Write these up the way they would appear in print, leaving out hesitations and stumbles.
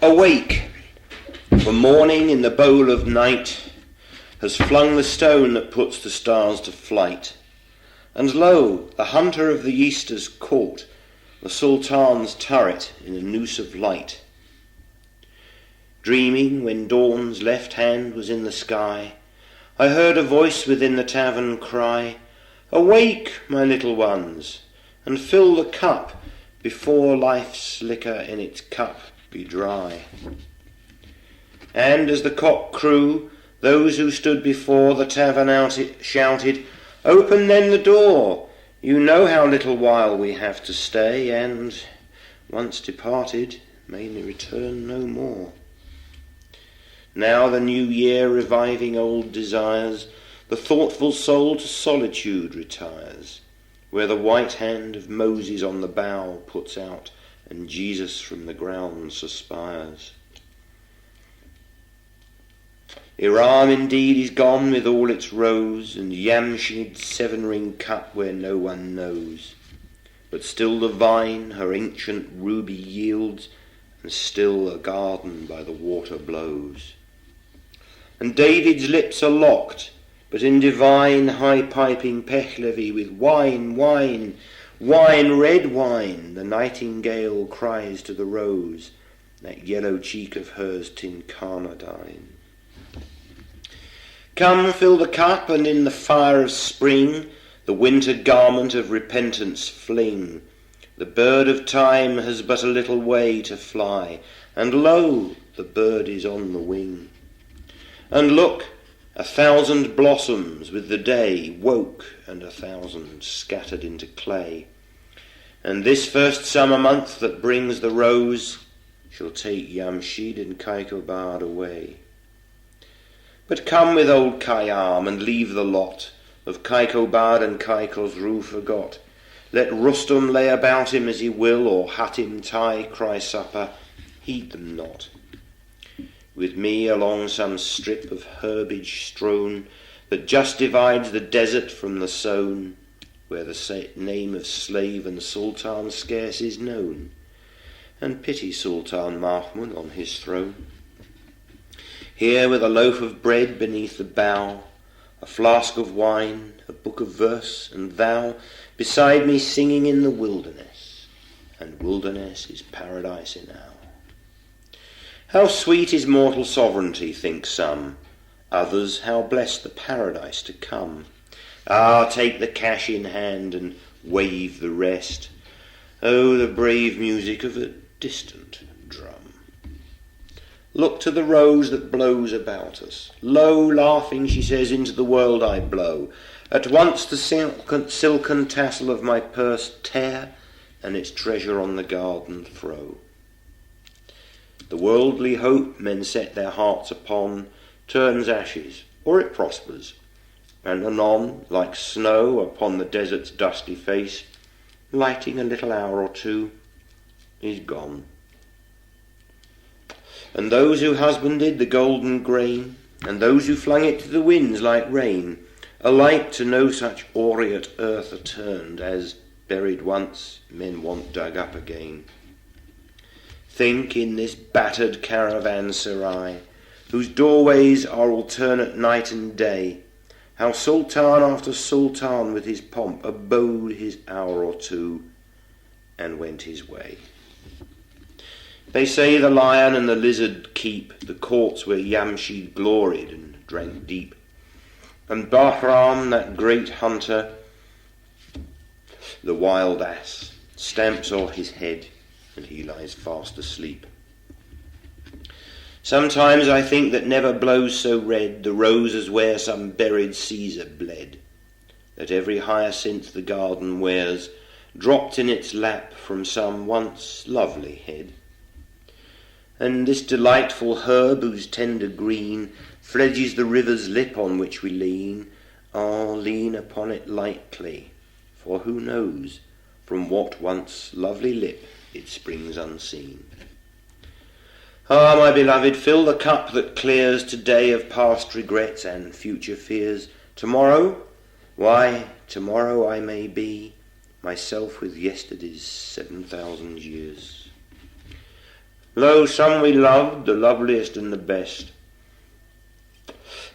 Awake, for morning in the bowl of night has flung the stone that puts the stars to flight. And lo, the hunter of the east has caught the Sultan's turret in a noose of light. Dreaming when dawn's left hand was in the sky, I heard a voice within the tavern cry, "Awake, my little ones, and fill the cup before life's liquor in its cup be dry." And as the cock crew, those who stood before the tavern out shouted, "Open then the door, you know how little while we have to stay, and, once departed, may return no more." Now the new year reviving old desires, the thoughtful soul to solitude retires, where the white hand of Moses on the bough puts out, and Jesus from the ground suspires. Iram indeed is gone with all its rose, and Yamshid's seven-ring cup where no one knows. But still the vine her ancient ruby yields, and still a garden by the water blows. And David's lips are locked, but in divine high-piping Pehlevi with wine, wine, wine, red wine, the nightingale cries to the rose, that yellow cheek of hers tincarnadine. Come, fill the cup, and in the fire of spring the winter garment of repentance fling. The bird of time has but a little way to fly, and lo, the bird is on the wing. And look, 1,000 blossoms with the day woke, and 1,000 scattered into clay. And this first summer month that brings the rose shall take Yamshid and Kaikobad away. But come with old Khayyam and leave the lot of Kaikobad and Kaikosru forgot. Let Rustum lay about him as he will, or Hatim Tai cry supper, heed them not. With me along some strip of herbage strown that just divides the desert from the sown, where the name of slave and sultan scarce is known, and pity Sultan Mahmud on his throne. Here with a loaf of bread beneath the bough, a flask of wine, a book of verse, and thou beside me singing in the wilderness, and wilderness is paradise enow. How sweet is mortal sovereignty, think some, others how blessed the paradise to come. Ah, take the cash in hand and wave the rest. Oh, the brave music of a distant drum. Look to the rose that blows about us. Lo, laughing, she says, into the world I blow. At once the silken tassel of my purse tear, and its treasure on the garden throw. The worldly hope men set their hearts upon turns ashes, or it prospers, and anon, like snow upon the desert's dusty face, lighting a little hour or two, is gone. And those who husbanded the golden grain, and those who flung it to the winds like rain, alike to no such aureate earth are turned, as, buried once, men want dug up again. Think in this battered caravanserai, whose doorways are alternate night and day, how sultan after sultan with his pomp abode his hour or two, and went his way. They say the lion and the lizard keep the courts where Yamshid gloried and drank deep, and Bahram, that great hunter, the wild ass, stamps o'er his head, and he lies fast asleep. Sometimes I think that never blows so red the rose as where some buried Caesar bled, that every hyacinth the garden wears dropped in its lap from some once lovely head. And this delightful herb whose tender green fledges the river's lip on which we lean, lean upon it lightly, for who knows from what once lovely lip it springs unseen. Ah, my beloved, fill the cup that clears today of past regrets and future fears. Tomorrow, why, tomorrow I may be myself with yesterday's 7,000 years. Lo, some we loved, the loveliest and the best,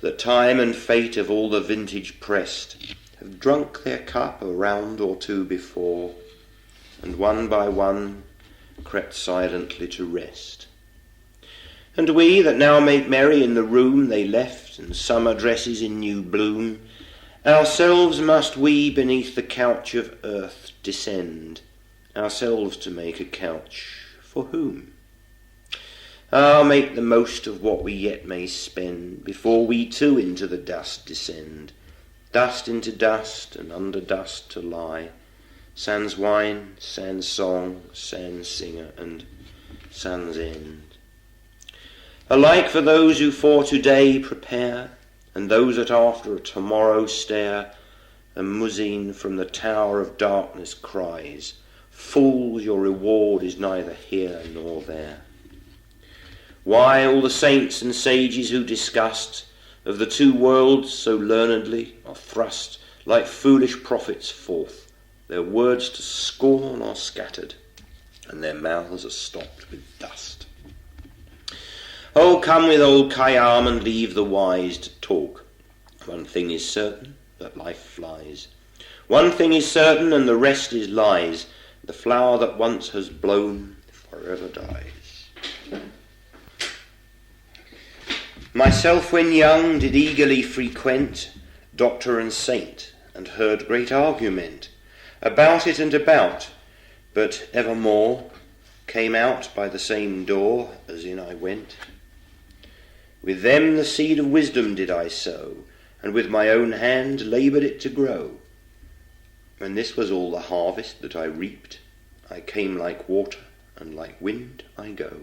that time and fate of all the vintage pressed, have drunk their cup a round or two before, and one by one crept silently to rest. And we that now make merry in the room they left, and summer dresses in new bloom, ourselves must we beneath the couch of earth descend, ourselves to make a couch for whom? Ah, make the most of what we yet may spend, before we too into the dust descend, dust into dust, and under dust to lie, sans wine, sans song, sans singer, and sans end. Alike for those who for today prepare, and those that after a tomorrow stare, a muezzin from the tower of darkness cries, fools, your reward is neither here nor there. Why, all the saints and sages who discussed of the two worlds so learnedly are thrust like foolish prophets forth, their words to scorn are scattered, and their mouths are stopped with dust. Oh, come with old Khayyam and leave the wise to talk. One thing is certain, that life flies. One thing is certain, and the rest is lies. The flower that once has blown forever dies. Myself when young did eagerly frequent doctor and saint, and heard great argument about it and about, but evermore came out by the same door as in I went. With them the seed of wisdom did I sow, and with my own hand laboured it to grow. When this was all the harvest that I reaped, I came like water, and like wind I go.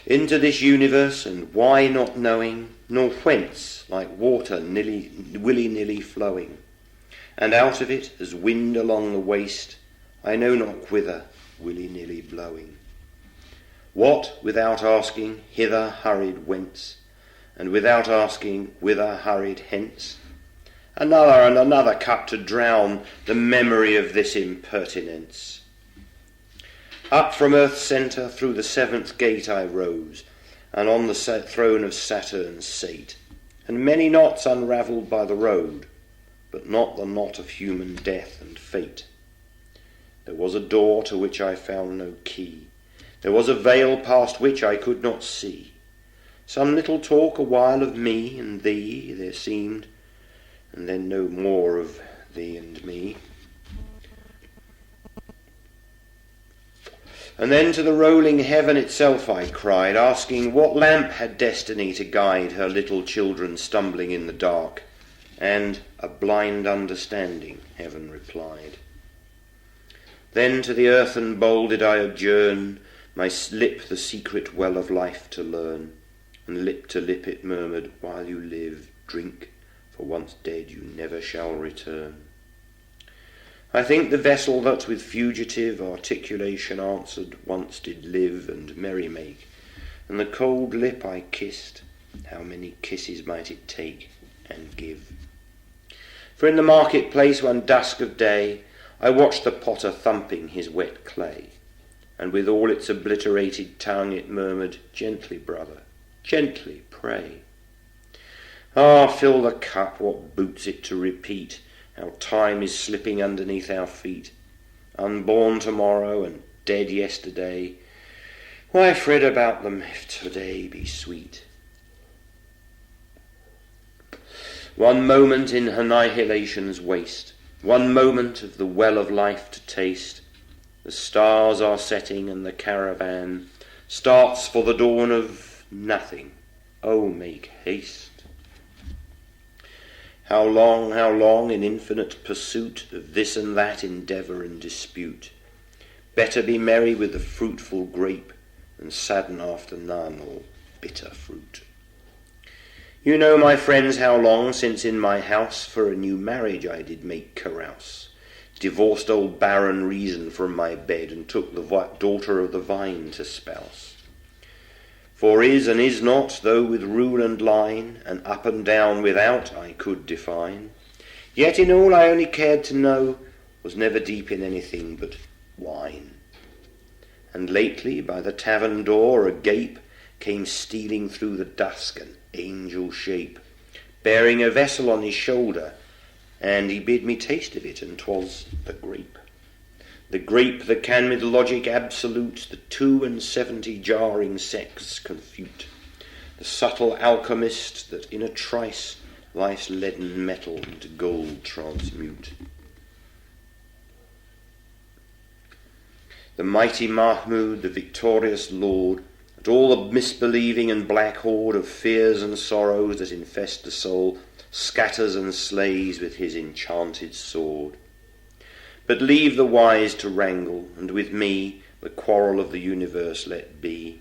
Into this universe, and why not knowing, nor whence, like water willy-nilly flowing, and out of it, as wind along the waste, I know not whither, willy-nilly blowing. What, without asking, hither hurried whence, and without asking, whither hurried hence? Another and another cup to drown the memory of this impertinence. Up from earth's centre through the seventh gate I rose, and on the throne of Saturn sate, and many knots unravelled by the road, but not the knot of human death and fate. There was a door to which I found no key, there was a veil past which I could not see. Some little talk a while of me and thee there seemed, and then no more of thee and me. And then to the rolling heaven itself I cried, asking what lamp had destiny to guide her little children stumbling in the dark, and a blind understanding, heaven replied. Then to the earthen bowl did I adjourn, my lip the secret well of life to learn, and lip to lip it murmured, while you live, drink, for once dead you never shall return. I think the vessel that with fugitive articulation answered once did live and merry make, and the cold lip I kissed, how many kisses might it take and give? For in the marketplace one dusk of day I watched the potter thumping his wet clay, and with all its obliterated tongue it murmured, gently, brother, gently, pray. Ah, fill the cup, what boots it to repeat how time is slipping underneath our feet, unborn tomorrow and dead yesterday. Why fret about them if today be sweet? One moment in annihilation's waste, one moment of the well of life to taste. The stars are setting and the caravan starts for the dawn of nothing. Oh, make haste. How long in infinite pursuit of this and that endeavour and dispute? Better be merry with the fruitful grape than sadden after none or bitter fruit. You know, my friends, how long since in my house for a new marriage I did make carouse, divorced old barren reason from my bed, and took the daughter of the vine to spouse. For is and is not, though with rule and line, and up and down without I could define, yet in all I only cared to know was never deep in anything but wine. And lately by the tavern door agape came stealing through the dusk an angel shape, bearing a vessel on his shoulder, and he bid me taste of it, and 'twas the grape. The grape that can with logic absolute the 72 jarring sects confute, the subtle alchemist that in a trice life's leaden metal into gold transmute. The mighty Mahmud, the victorious lord, at all the misbelieving and black horde of fears and sorrows that infest the soul, scatters and slays with his enchanted sword. But leave the wise to wrangle, and with me the quarrel of the universe let be,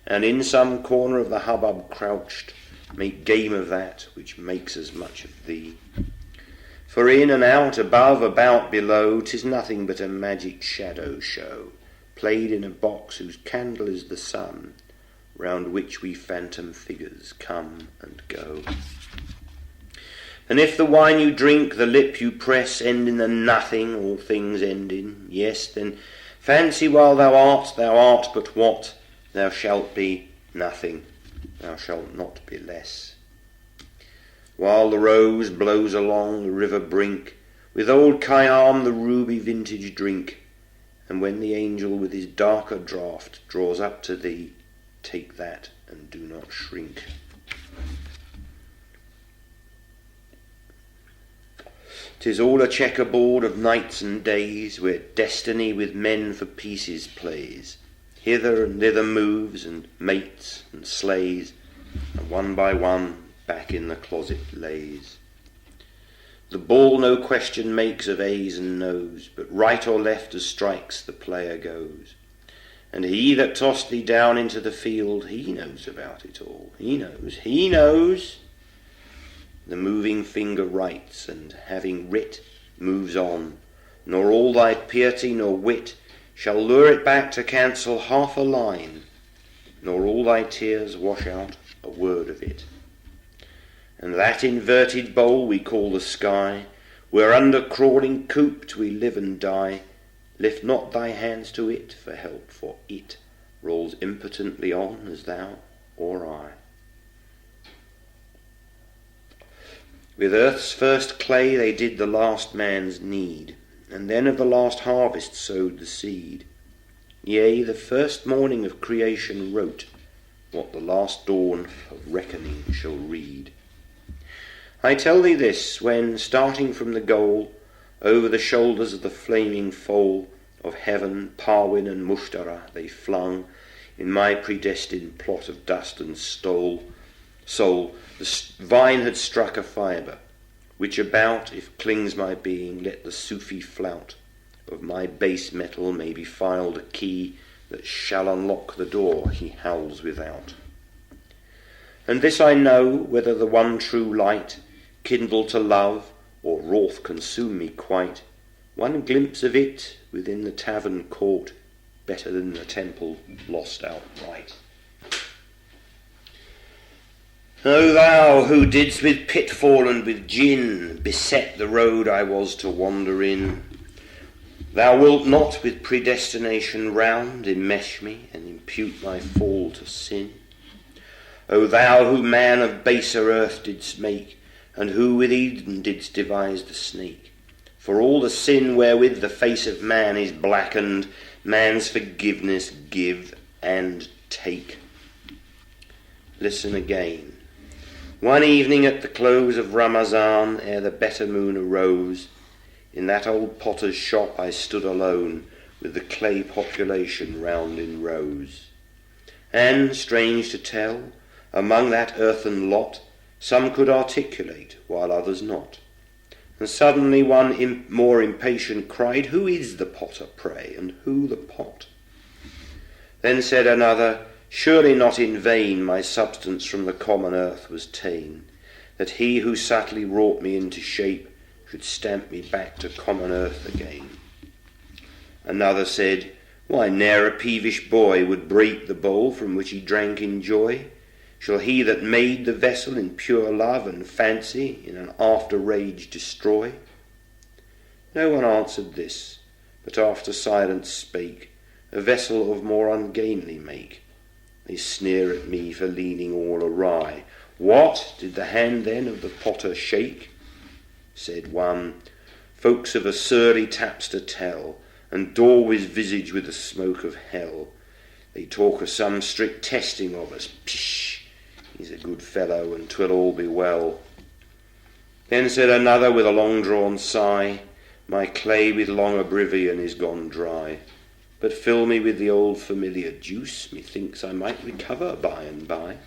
and in some corner of the hubbub crouched, make game of that which makes as much of thee. For in and out, above, about, below, 'tis nothing but a magic shadow show, played in a box whose candle is the sun, round which we phantom figures come and go. And if the wine you drink, the lip you press, end in the nothing all things end in, yes, then fancy while thou art but what, thou shalt be nothing, thou shalt not be less. While the rose blows along the river brink, with old Khayyam the ruby vintage drink, and when the angel with his darker draught draws up to thee, take that and do not shrink. 'Tis all a checkerboard of nights and days, where destiny with men for pieces plays, hither and thither moves, and mates and slays, and one by one back in the closet lays. The ball no question makes of A's and No's, but right or left as strikes the player goes. And he that tossed thee down into the field, he knows about it all. He knows. The moving finger writes, and having writ, moves on, nor all thy piety nor wit shall lure it back to cancel half a line, nor all thy tears wash out a word of it. And that inverted bowl we call the sky, where under crawling cooped we live and die, lift not thy hands to it for help, for it rolls impotently on as thou or I. With earth's first clay they did the last man's need, and then of the last harvest sowed the seed. Yea, the first morning of creation wrote what the last dawn of reckoning shall read. I tell thee this, when, starting from the goal, over the shoulders of the flaming foal of heaven, Parwin and Mushtara they flung, in my predestined plot of dust and soul, the vine had struck a fibre, which about, if clings my being, let the Sufi flout of my base metal may be filed a key that shall unlock the door he howls without. And this I know, whether the one true light kindle to love, or wrath consume me quite, one glimpse of it within the tavern court, better than the temple lost outright. O thou who didst with pitfall and with gin beset the road I was to wander in, thou wilt not with predestination round enmesh me and impute my fall to sin. O thou who man of baser earth didst make, and who with Eden didst devise the snake, for all the sin wherewith the face of man is blackened, man's forgiveness give and take. Listen again. One evening at the close of Ramazan, ere the better moon arose, in that old potter's shop I stood alone, with the clay population round in rows. And, strange to tell, among that earthen lot, some could articulate, while others not. And suddenly one more impatient cried, "Who is the potter, pray, and who the pot?" Then said another, "Surely not in vain my substance from the common earth was ta'en, that he who subtly wrought me into shape should stamp me back to common earth again." Another said, "Why, ne'er a peevish boy would break the bowl from which he drank in joy. Shall he that made the vessel in pure love and fancy in an after rage destroy?" No one answered this, but after silence spake, a vessel of more ungainly make. They sneer at me for leaning all awry. What, did the hand then of the potter shake? Said one, folks of a surly tapster tell, and daub his visage with the smoke of hell. They talk of some strict testing of us. Pish! He's a good fellow, and 'twill all be well. Then said another with a long-drawn sigh, my clay with long oblivion is gone dry. But fill me with the old familiar juice, methinks I might recover by and by.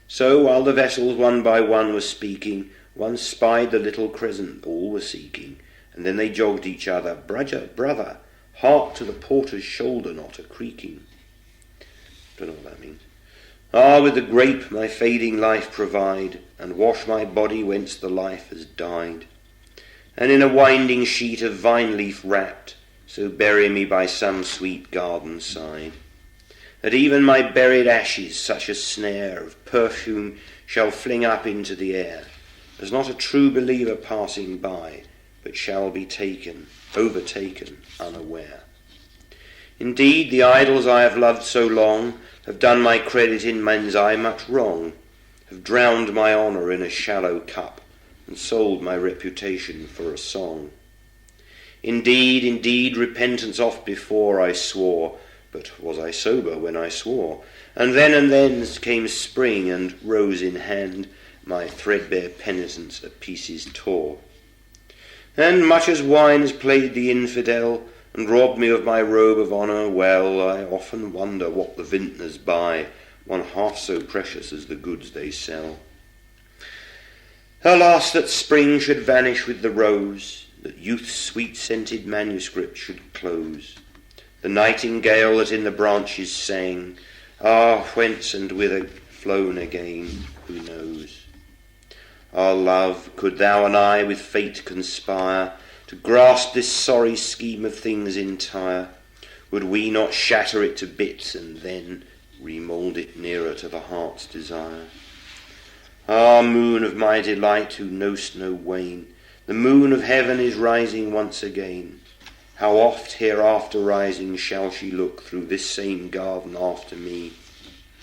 So while the vessels one by one were speaking, one spied the little crescent all were seeking, and then they jogged each other, brother, hark to the porter's shoulder knot a-creaking. Don't know what that means. Ah, with the grape my fading life provide, and wash my body whence the life has died. And in a winding sheet of vine leaf wrapped, so bury me by some sweet garden side, that even my buried ashes such a snare of perfume shall fling up into the air, as not a true believer passing by, but shall be overtaken unaware. Indeed, the idols I have loved so long have done my credit in men's eye much wrong, have drowned my honour in a shallow cup, and sold my reputation for a song. Indeed, repentance oft before I swore, but was I sober when I swore? And then came spring, and rose in hand, my threadbare penitence a pieces tore. And much as wine has played the infidel, and robbed me of my robe of honour, well, I often wonder what the vintners buy, one half so precious as the goods they sell. Alas, that spring should vanish with the rose, that youth's sweet-scented manuscript should close. The nightingale that in the branches sang, whence and whither flown again, who knows? Ah, love, could thou and I with fate conspire to grasp this sorry scheme of things entire, would we not shatter it to bits and then remould it nearer to the heart's desire? Ah, moon of my delight, who know'st no wane, the moon of heaven is rising once again. How oft hereafter rising shall she look through this same garden after me,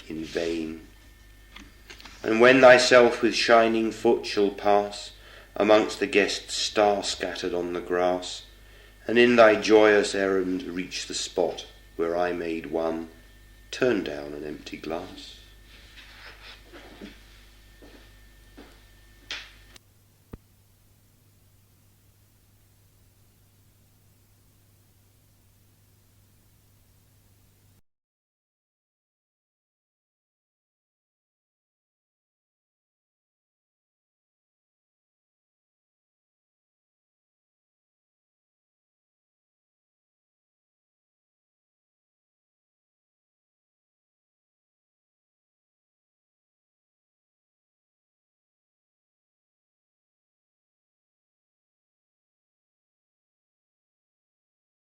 in vain. And when thyself with shining foot shall pass amongst the guests star-scattered on the grass, and in thy joyous errand reach the spot where I made one, turn down an empty glass.